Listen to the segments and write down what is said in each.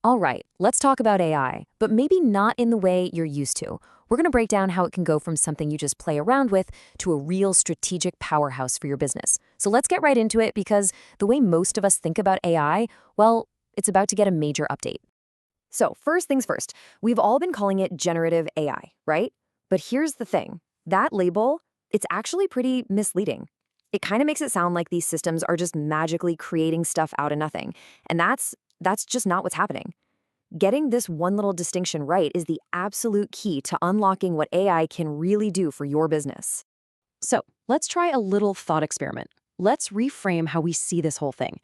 All right, let's talk about AI, but maybe not in the way you're used to. We're going to break down how it can go from something you just play around with to a real strategic powerhouse for your business. So let's get right into it because the way most of us think about AI, well, it's about to get a major update. So, first things first, we've all been calling it generative AI, right? But here's the thing. That label, it's actually pretty misleading. It kind of makes it sound like these systems are just magically creating stuff out of nothing. And that's just not what's happening. Getting this one little distinction right is the absolute key to unlocking what AI can really do for your business. So, let's try a little thought experiment. Let's reframe how we see this whole thing.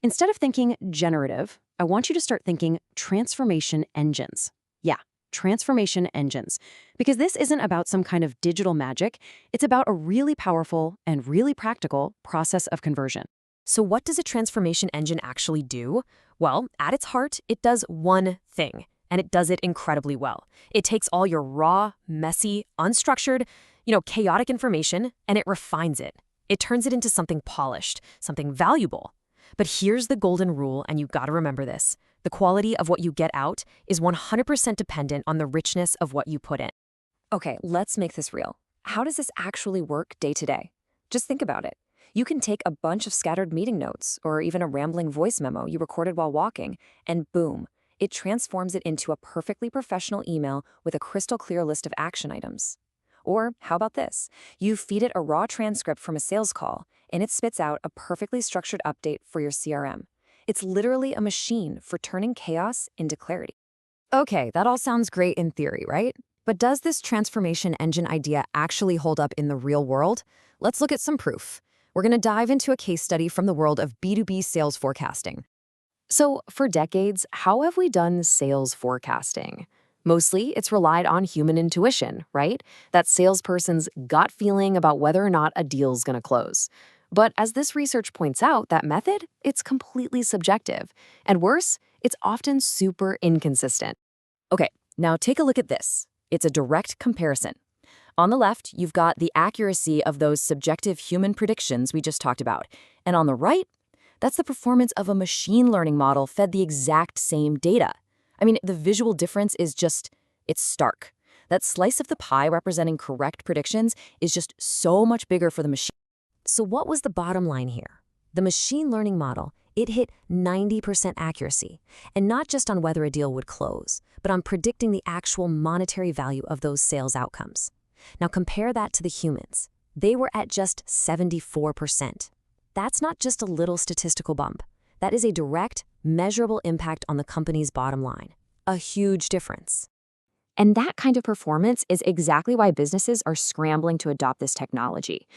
Instead of thinking generative, I want you to start thinking transformation engines. Yeah, transformation engines. Because this isn't about some kind of digital magic, it's about a really powerful and really practical process of conversion. So what does a transformation engine actually do? Well, at its heart, it does one thing, and it does it incredibly well. It takes all your raw, messy, unstructured, chaotic information, and it refines it. It turns it into something polished, something valuable. But here's the golden rule, and you gotta remember this. The quality of what you get out is 100% dependent on the richness of what you put in. Okay, let's make this real. How does this actually work day to day? Just think about it. You can take a bunch of scattered meeting notes or even a rambling voice memo you recorded while walking, and boom, it transforms it into a perfectly professional email with a crystal clear list of action items. Or how about this? You feed it a raw transcript from a sales call, and it spits out a perfectly structured update for your CRM. It's literally a machine for turning chaos into clarity. Okay, that all sounds great in theory, right? But does this transformation engine idea actually hold up in the real world? Let's look at some proof. We're going to dive into a case study from the world of B2B sales forecasting. So, for decades, how have we done sales forecasting? Mostly, it's relied on human intuition, right? That salesperson's gut feeling about whether or not a deal's going to close. But as this research points out, that method, it's completely subjective. And worse, it's often super inconsistent. Okay, now take a look at this. It's a direct comparison. On the left, you've got the accuracy of those subjective human predictions we just talked about. And on the right, that's the performance of a machine learning model fed the exact same data. I mean, the visual difference is it's stark. That slice of the pie representing correct predictions is just so much bigger for the machine. So what was the bottom line here? The machine learning model, it hit 90% accuracy, and not just on whether a deal would close, but on predicting the actual monetary value of those sales outcomes. Now compare that to the humans. They were at just 74%. That's not just a little statistical bump. That is a direct, measurable impact on the company's bottom line. A huge difference. And that kind of performance is exactly why businesses are scrambling to adopt this technology.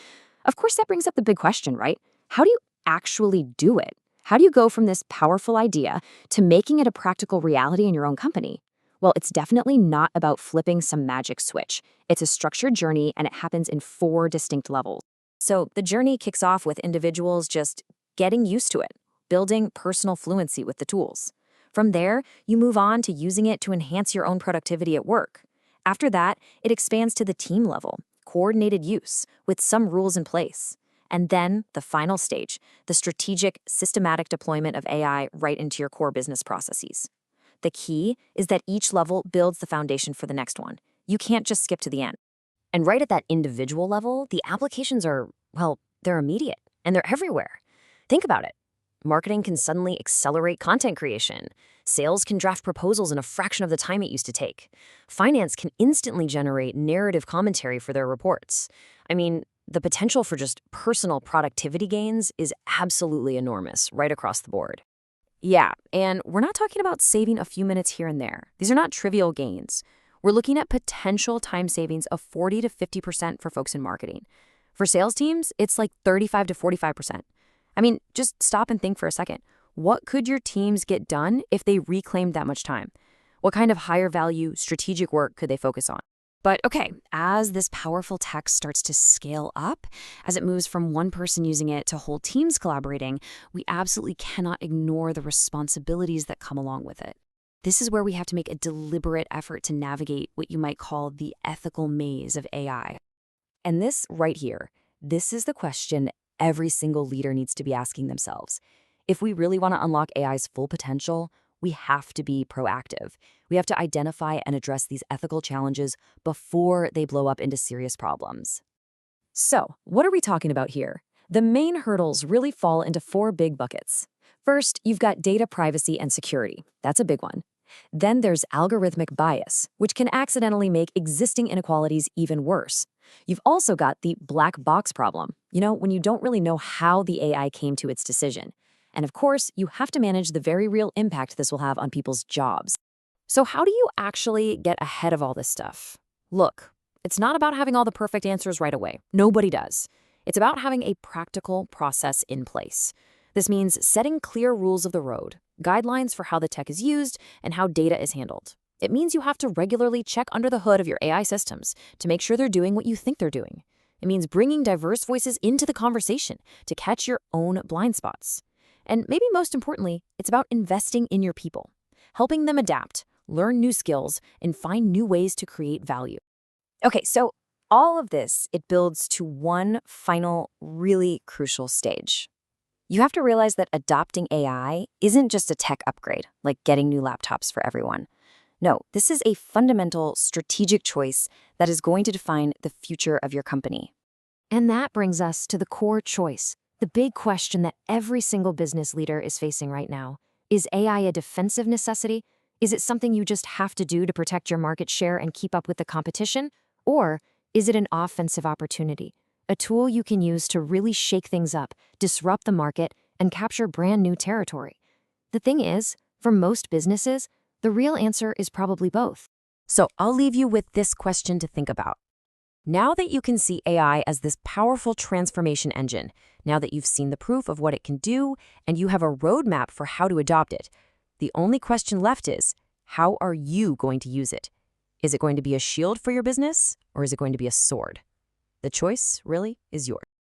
Of course, that brings up the big question, right? How do you actually do it? How do you go from this powerful idea to making it a practical reality in your own company? Well, it's definitely not about flipping some magic switch. It's a structured journey, and it happens in 4 distinct levels. So the journey kicks off with individuals just getting used to it, building personal fluency with the tools. From there, you move on to using it to enhance your own productivity at work. After that, it expands to the team level, coordinated use, with some rules in place. And then, the final stage, the strategic, systematic deployment of AI right into your core business processes. The key is that each level builds the foundation for the next one. You can't just skip to the end. And right at that individual level, the applications are, well, they're immediate, and they're everywhere. Think about it. Marketing can suddenly accelerate content creation. Sales can draft proposals in a fraction of the time it used to take. Finance can instantly generate narrative commentary for their reports. I mean, the potential for just personal productivity gains is absolutely enormous right across the board. Yeah, and we're not talking about saving a few minutes here and there. These are not trivial gains. We're looking at potential time savings of 40 to 50% for folks in marketing. For sales teams, it's like 35 to 45%. I mean, just stop and think for a second. What could your teams get done if they reclaimed that much time? What kind of higher value strategic work could they focus on? But okay, as this powerful tech starts to scale up, as it moves from one person using it to whole teams collaborating, we absolutely cannot ignore the responsibilities that come along with it. This is where we have to make a deliberate effort to navigate what you might call the ethical maze of AI. And this right here, this is the question every single leader needs to be asking themselves. If we really want to unlock AI's full potential, we have to be proactive. We have to identify and address these ethical challenges before they blow up into serious problems. So, what are we talking about here? The main hurdles really fall into four big buckets. First, you've got data privacy and security. That's a big one. Then there's algorithmic bias, which can accidentally make existing inequalities even worse. You've also got the black box problem, when you don't really know how the AI came to its decision. And of course, you have to manage the very real impact this will have on people's jobs. So how do you actually get ahead of all this stuff? Look, it's not about having all the perfect answers right away. Nobody does. It's about having a practical process in place. This means setting clear rules of the road, guidelines for how the tech is used, and how data is handled. It means you have to regularly check under the hood of your AI systems to make sure they're doing what you think they're doing. It means bringing diverse voices into the conversation to catch your own blind spots. And maybe most importantly, it's about investing in your people, helping them adapt, learn new skills, and find new ways to create value. Okay, so all of this, it builds to one final, really crucial stage. You have to realize that adopting AI isn't just a tech upgrade, like getting new laptops for everyone. No, this is a fundamental strategic choice that is going to define the future of your company. And that brings us to the core choice, the big question that every single business leader is facing right now. Is AI a defensive necessity? Is it something you just have to do to protect your market share and keep up with the competition? Or is it an offensive opportunity? A tool you can use to really shake things up, disrupt the market, and capture brand new territory. The thing is, for most businesses, the real answer is probably both. So I'll leave you with this question to think about. Now that you can see AI as this powerful transformation engine, now that you've seen the proof of what it can do, and you have a roadmap for how to adopt it, the only question left is, how are you going to use it? Is it going to be a shield for your business, or is it going to be a sword? The choice really is yours.